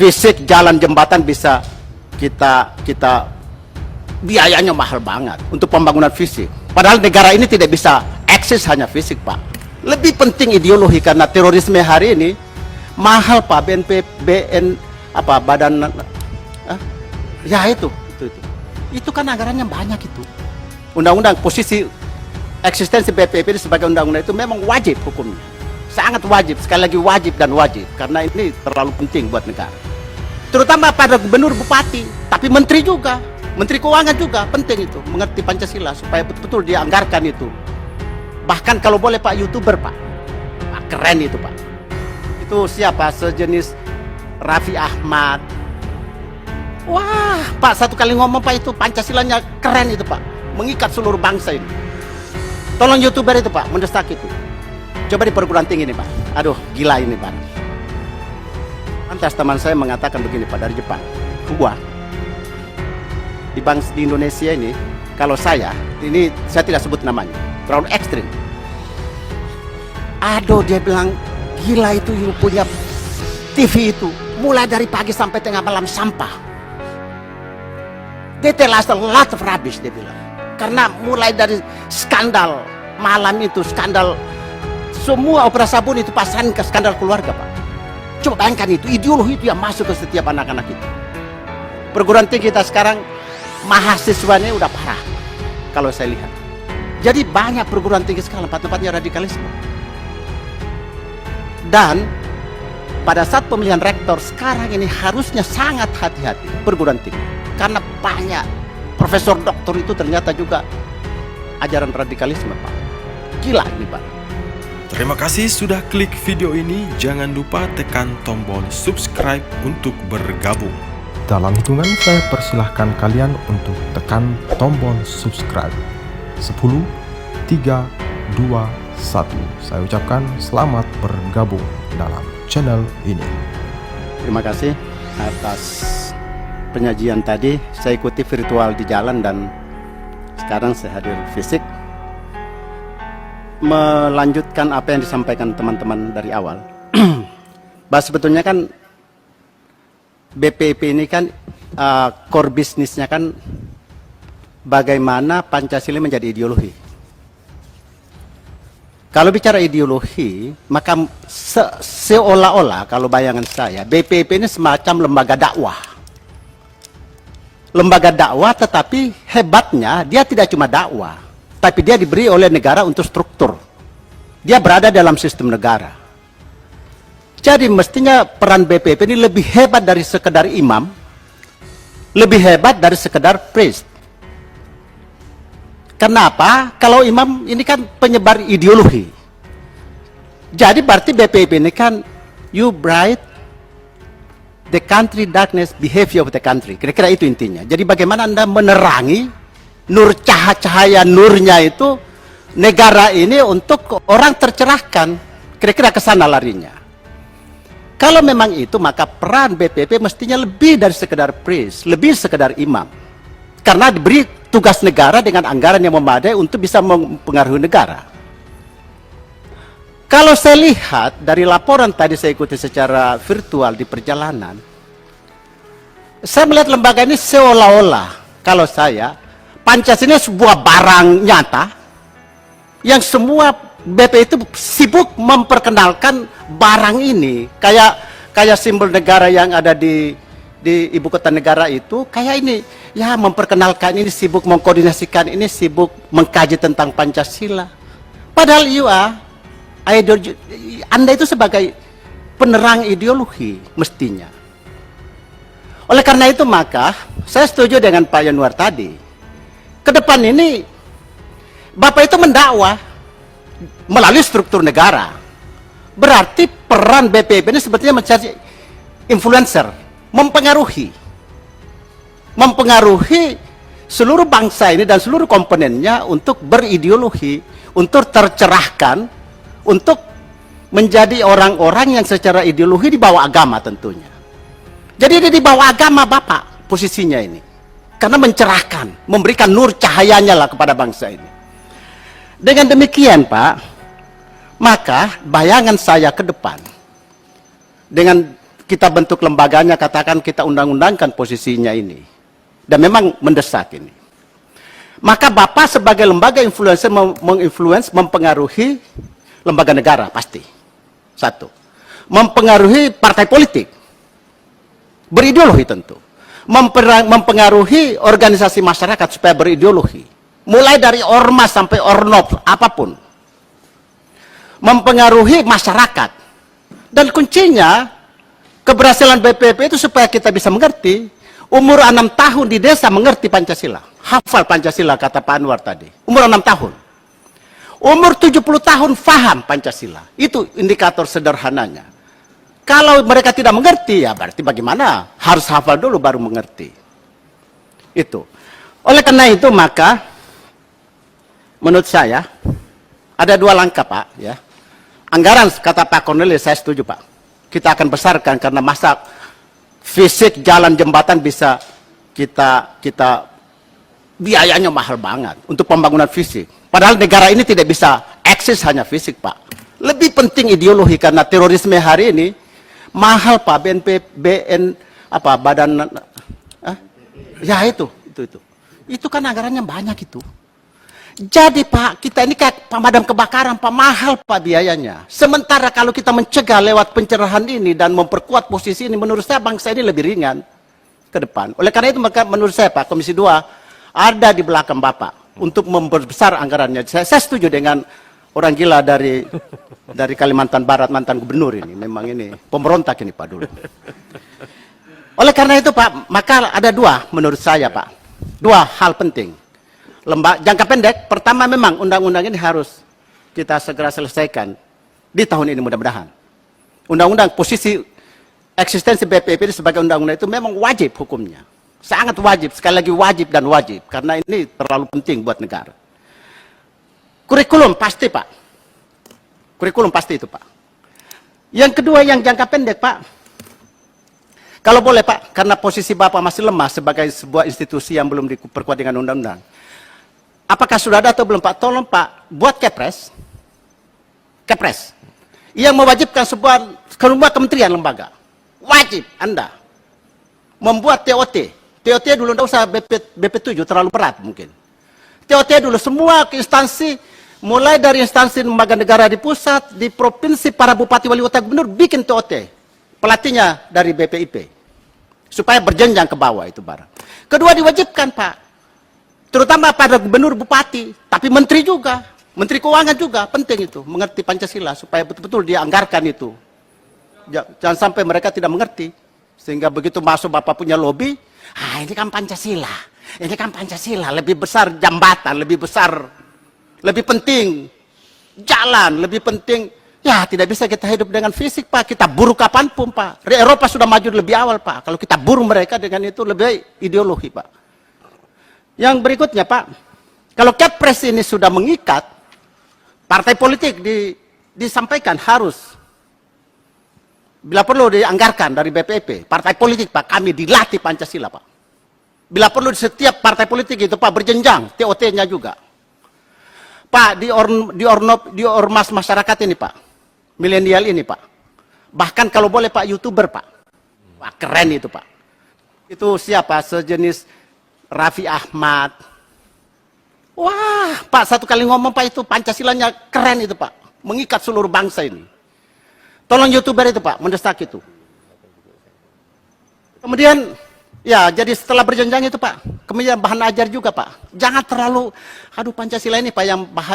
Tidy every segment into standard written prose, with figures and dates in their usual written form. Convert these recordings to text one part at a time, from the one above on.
fisik jalan jembatan bisa kita biayanya mahal banget untuk pembangunan fisik. Padahal negara ini tidak bisa eksis hanya fisik, Pak. Lebih penting ideologi, karena terorisme hari ini mahal, Pak. Badan ya itu kan anggarannya banyak itu. Undang-undang posisi eksistensi BPIP sebagai undang-undang itu memang wajib hukumnya. Sangat wajib, sekali lagi wajib dan wajib, karena ini terlalu penting buat negara. Terutama pada gubernur, bupati, tapi menteri juga, menteri keuangan juga penting itu, mengerti Pancasila supaya betul-betul dianggarkan itu. Bahkan kalau boleh Pak, YouTuber Pak, keren itu Pak. Itu siapa? Sejenis Raffi Ahmad. Wah Pak, satu kali ngomong Pak, itu Pancasilanya keren itu Pak, mengikat seluruh bangsa ini. Tolong YouTuber itu Pak, mendesak itu. Coba di perguruan tinggi ini Pak. Aduh, gila ini Pak. Lantas teman saya mengatakan begini Pak, dari Jepang. Wah, di Indonesia ini, kalau saya tidak sebut namanya, terlalu ekstrim. Aduh, dia bilang, gila itu yang punya TV itu, mulai dari pagi sampai tengah malam sampah. They tell us a lot of rubbish, dia bilang. Karena mulai dari skandal malam itu, skandal semua opera sabun itu pasangan ke skandal keluarga Pak. Coba bayangkan itu, ideologi itu yang masuk ke setiap anak-anak itu. Perguruan tinggi kita sekarang mahasiswanya udah parah kalau saya lihat. Jadi banyak perguruan tinggi sekarang tempat-tempatnya radikalisme. Dan pada saat pemilihan rektor sekarang ini harusnya sangat hati-hati perguruan tinggi, karena banyak profesor doktor itu ternyata juga ajaran radikalisme Pak. Gila ini Pak. Terima kasih sudah klik video ini. Jangan lupa tekan tombol subscribe untuk bergabung. Dalam hitungan saya persilahkan kalian untuk tekan tombol subscribe. 10, 3, 2, 1. Saya ucapkan selamat bergabung dalam channel ini. Terima kasih atas penyajian tadi. Saya ikuti virtual di jalan dan sekarang saya hadir fisik, melanjutkan apa yang disampaikan teman-teman dari awal. Bahwa sebetulnya kan BPIP ini kan core bisnisnya kan bagaimana Pancasila menjadi ideologi. Kalau bicara ideologi, maka seolah-olah kalau bayangan saya, BPIP ini semacam lembaga dakwah. Lembaga dakwah, tetapi hebatnya dia tidak cuma dakwah, tapi dia diberi oleh negara untuk struktur. Dia berada dalam sistem negara. Jadi mestinya peran BPIP ini lebih hebat dari sekedar imam, lebih hebat dari sekedar priest. Kenapa? Kalau imam ini kan penyebar ideologi. Jadi berarti BPIP ini kan you bright the country darkness behavior of the country. Kira-kira itu intinya. Jadi bagaimana Anda menerangi nur cahaya nurnya itu negara ini untuk orang tercerahkan. Kira-kira ke sana larinya. Kalau memang itu, maka peran BPIP mestinya lebih dari sekedar priest, lebih sekedar imam. Karena diberi tugas negara dengan anggaran yang memadai untuk bisa mempengaruhi negara. Kalau saya lihat dari laporan tadi saya ikuti secara virtual di perjalanan, saya melihat lembaga ini seolah-olah, kalau saya, Pancasila sebuah barang nyata yang semua BP itu sibuk memperkenalkan barang ini, kayak simbol negara yang ada di ibu kota negara itu, kayak ini ya, memperkenalkan ini, sibuk mengkoordinasikan ini, sibuk mengkaji tentang Pancasila. Padahal Anda itu sebagai penerang ideologi mestinya. Oleh karena itu maka saya setuju dengan Pak Yanuar tadi. Ke depan ini Bapak itu mendakwah melalui struktur negara. Berarti peran BPIP ini sebetulnya menjadi influencer, mempengaruhi seluruh bangsa ini dan seluruh komponennya untuk berideologi, untuk tercerahkan, untuk menjadi orang-orang yang secara ideologi di bawah agama tentunya. Jadi ini di bawah agama Bapak posisinya ini. Karena mencerahkan, memberikan nur cahayanya lah kepada bangsa ini. Dengan demikian Pak, maka bayangan saya ke depan, dengan kita bentuk lembaganya, katakan kita undang-undangkan posisinya ini. Dan memang mendesak ini. Maka Bapak sebagai lembaga influencer menginfluence, mempengaruhi lembaga negara, pasti. Satu. Mempengaruhi partai politik. Berideologi tentu. Mempengaruhi organisasi masyarakat supaya berideologi. Mulai dari ormas sampai ornop, apapun. Mempengaruhi masyarakat. Dan kuncinya, keberhasilan BPIP itu supaya kita bisa mengerti, umur 6 tahun di desa mengerti Pancasila. Hafal Pancasila, kata Pak Anwar tadi. Umur 6 tahun. Umur 70 tahun faham Pancasila. Itu indikator sederhananya. Kalau mereka tidak mengerti, ya berarti bagaimana? Harus hafal dulu baru mengerti. Itu. Oleh karena itu, maka, menurut saya, ada 2 langkah, Pak. Ya. Anggaran, kata Pak Cornelis, saya setuju, Pak. Kita akan besarkan karena masa fisik jalan jembatan bisa kita biayanya mahal banget untuk pembangunan fisik. Padahal negara ini tidak bisa eksis hanya fisik, Pak. Lebih penting ideologi karena terorisme hari ini mahal, Pak. Ya itu. Itu kan anggarannya banyak itu. Jadi Pak, kita ini kayak pemadam kebakaran, Pak, mahal Pak biayanya. Sementara kalau kita mencegah lewat pencerahan ini dan memperkuat posisi ini, menurut saya bangsa ini lebih ringan ke depan. Oleh karena itu, maka menurut saya Pak, Komisi 2 ada di belakang Bapak untuk memperbesar anggarannya. Saya setuju dengan orang gila dari Kalimantan Barat, mantan gubernur ini. Memang ini pemberontak ini Pak dulu. Oleh karena itu Pak, maka ada 2 menurut saya Pak. 2 hal penting. Jangka pendek, pertama memang undang-undang ini harus kita segera selesaikan di tahun ini mudah-mudahan. Undang-undang posisi eksistensi BPIP ini sebagai undang-undang itu memang wajib hukumnya. Sangat wajib, sekali lagi wajib dan wajib. Karena ini terlalu penting buat negara. Kurikulum pasti Pak. Kurikulum pasti itu Pak. Yang kedua yang jangka pendek Pak. Kalau boleh Pak, karena posisi Bapak masih lemah sebagai sebuah institusi yang belum diperkuat dengan undang-undang. Apakah sudah ada atau belum Pak? Tolong Pak, buat Kepres yang mewajibkan semua kementerian lembaga. Wajib Anda membuat TOT. TOT dulu tidak usah BP7, terlalu berat mungkin. TOT dulu semua ke instansi, mulai dari instansi lembaga negara di pusat, di provinsi, para bupati, wali kota, gubernur, bikin TOT. Pelatihnya dari BPIP. Supaya berjenjang ke bawah itu barang. Kedua diwajibkan Pak. Terutama pada gubernur, bupati, tapi menteri juga, menteri keuangan juga, penting itu, mengerti Pancasila, supaya betul-betul dianggarkan itu. Jangan sampai mereka tidak mengerti, sehingga begitu masuk Bapak punya lobby, ini kan Pancasila, lebih besar jambatan, lebih besar, lebih penting jalan, lebih penting, ya tidak bisa kita hidup dengan fisik Pak, kita buru kapanpun Pak. Eropa sudah maju lebih awal Pak, kalau kita buru mereka dengan itu lebih ideologi Pak. Yang berikutnya Pak, kalau Kepres ini sudah mengikat, partai politik disampaikan harus, bila perlu dianggarkan dari BPIP, partai politik Pak, kami dilatih Pancasila Pak. Bila perlu di setiap partai politik itu Pak, berjenjang, TOT-nya juga. Pak, di ormas masyarakat ini Pak, milenial ini Pak, bahkan kalau boleh Pak, YouTuber Pak, wah keren itu Pak. Itu siapa? Sejenis Raffi Ahmad. Wah, Pak satu kali ngomong Pak itu Pancasilanya keren itu Pak. Mengikat seluruh bangsa ini. Tolong YouTuber itu Pak, mendesak itu. Kemudian, ya jadi setelah berjenjang itu Pak, kemudian bahan ajar juga Pak. Jangan terlalu, Pancasila ini Pak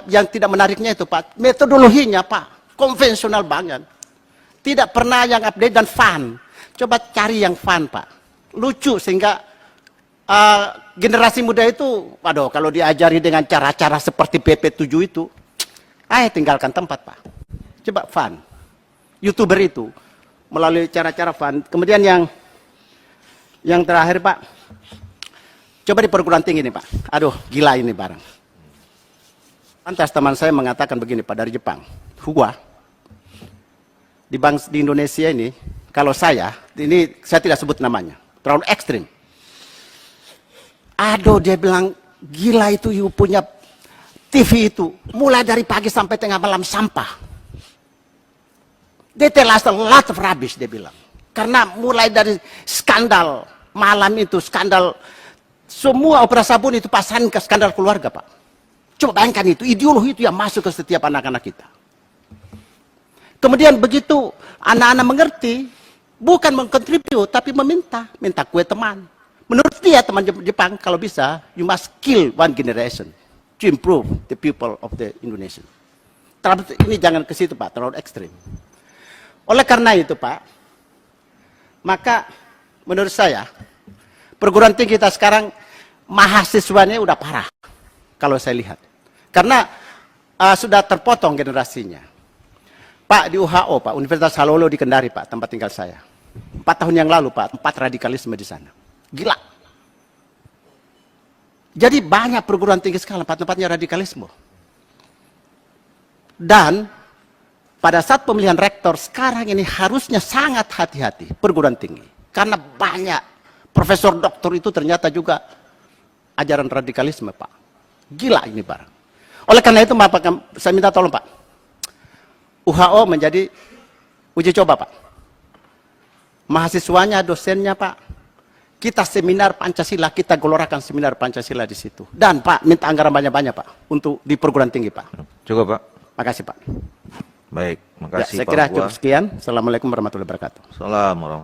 yang tidak menariknya itu Pak. Metodologinya Pak, konvensional banget. Tidak pernah yang update dan fun. Coba cari yang fun Pak. Lucu sehingga generasi muda itu, kalau diajari dengan cara-cara seperti BP7 itu, tinggalkan tempat Pak. Coba fun. YouTuber itu melalui cara-cara fun. Kemudian yang terakhir Pak, coba di perguruan tinggi nih Pak. Gila ini barang. Lantas teman saya mengatakan begini Pak dari Jepang. Di Indonesia ini, kalau saya tidak sebut namanya, terlalu ekstrim. Dia bilang, gila itu you punya TV itu, mulai dari pagi sampai tengah malam sampah. They tell us a lot of rubbish, dia bilang. Karena mulai dari skandal malam itu, skandal semua opera sabun itu pasangan ke skandal keluarga, Pak. Coba bayangkan itu, ideologi itu yang masuk ke setiap anak-anak kita. Kemudian begitu anak-anak mengerti, bukan mengkontribut, tapi minta kue teman. Menurut dia, teman Jepang, kalau bisa, you must kill one generation to improve the people of the Indonesia. Ini jangan ke situ, Pak, terlalu ekstrim. Oleh karena itu, Pak, maka menurut saya, perguruan tinggi kita sekarang, mahasiswanya udah parah, kalau saya lihat. Karena sudah terpotong generasinya. Pak, di UHO, Pak, Universitas Halolo di Kendari, Pak, tempat tinggal saya. 4 tahun yang lalu, Pak, 4 radikalisme di sana. Gila. Jadi banyak perguruan tinggi sekarang, tempatnya radikalisme. Dan pada saat pemilihan rektor sekarang ini harusnya sangat hati-hati perguruan tinggi. Karena banyak profesor doktor itu ternyata juga ajaran radikalisme, Pak. Gila ini barang. Oleh karena itu, Pak, saya minta tolong, Pak. UHO menjadi uji coba, Pak. Mahasiswanya, dosennya, Pak. Kita seminar Pancasila, kita gelorakan seminar Pancasila di situ. Dan Pak, minta anggaran banyak-banyak, Pak, untuk di perguruan tinggi, Pak. Cukup, Pak. Makasih, Pak. Baik, Ya, makasih saya Pak kira Buah. cukup sekian. Assalamualaikum warahmatullahi wabarakatuh. Assalamualaikum.